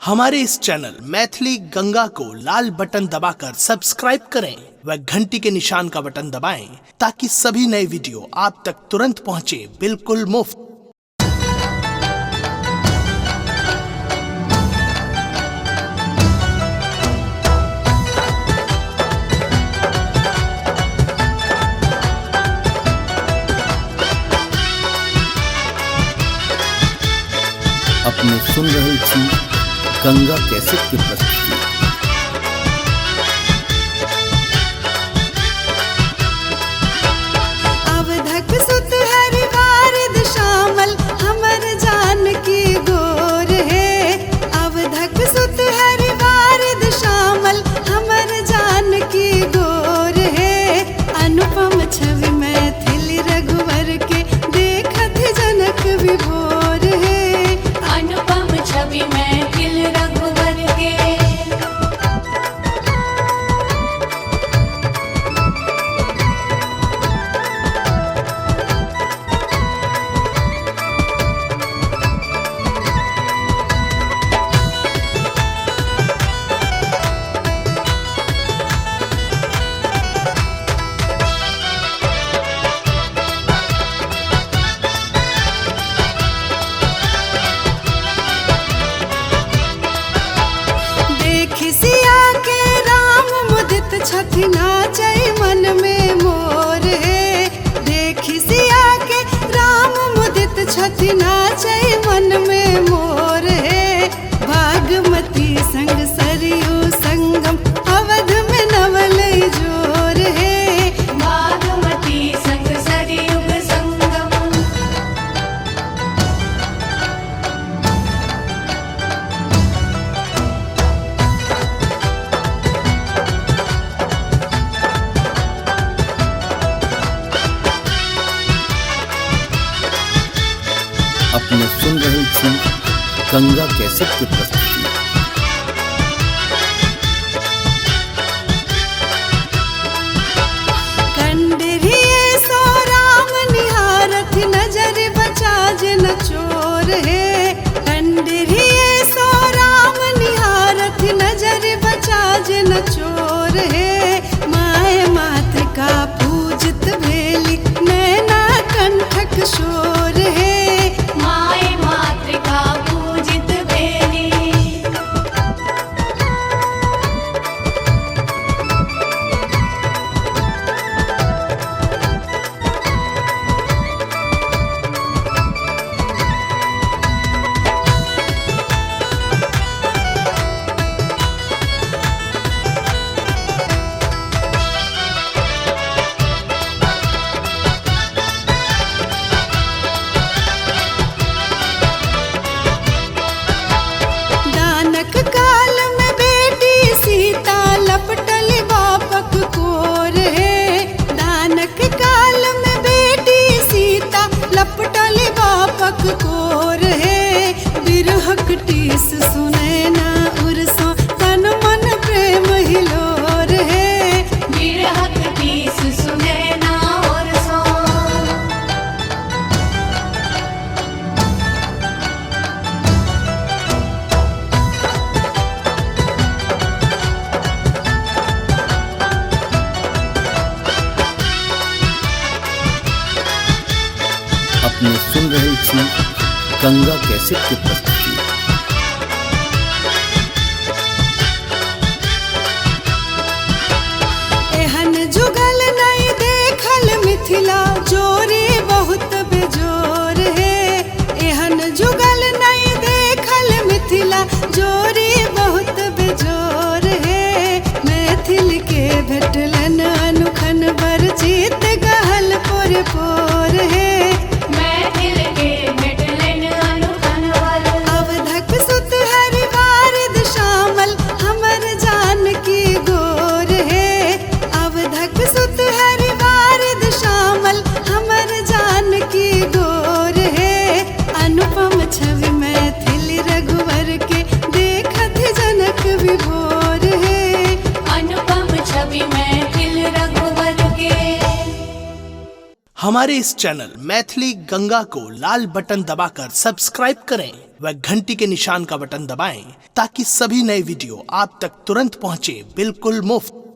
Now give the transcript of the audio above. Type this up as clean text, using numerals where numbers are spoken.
हमारे इस चैनल मैथिली गंगा को लाल बटन दबाकर सब्सक्राइब करें व घंटी के निशान का बटन दबाएं ताकि सभी नए वीडियो आप तक तुरंत पहुंचे बिल्कुल मुफ्त। अपने सुन रहे छी गंगा कैसेट की प्रस्तुति। अवधक सुत हरि वारिद शामल हमर जान की गोर है। अवधक सुत हरि वारिद शामल हमर जान की गोर है। अनुपम छवि मैथिली रघुवर के देखत जनक विभोर है। अनुपम छवि मैथिल रघुवर के सिया के राम मुदित छथि नाचै मन में मोर है। देखि सिया के राम मुदित छथि नाचै मन में मोर है। भागमती संग सरयू संगम अवध में नवलै जोर है। भागमती संग सरयुग संगम अपने सुन रहे छी गंगा कैसेट की प्रस्तुति। कंडरिए सो राम निहारथ नजर बचा न चोर है। कंडरिए सो राम निहारथ नजर बचा न चोर है। माय मातृका पूजित भेली नैना कंठक शोर है। माय मातृका पूजित भेली दानक काल में बेटी सीता लपटल बापक कोर है। दानक काल में बेटी सीता लपटल बापक कोर है। बिरहक टीस सुनै ना उरसों तन मन प्रेम हिलोर है। बिरहक टीस सुनै ना ओरसों अपने सुन रहे छी गंगा कैसेट की प्रस्तुति। एहन जुगल नहीं देखल मिथिला जोरी बहुत बेजोर है। एहन जुगल नहीं देखल मिथिला जोरी बहुत बेजोर है। मैथिल के भेटलन अनुखन बरजीत गहल पोर पोर है। मैथिल के भेटलन अनुखन वर हमारे इस चैनल मैथिली गंगा को लाल बटन दबाकर सब्सक्राइब करें व घंटी के निशान का बटन दबाएं ताकि सभी नए वीडियो आप तक तुरंत पहुंचे बिल्कुल मुफ्त।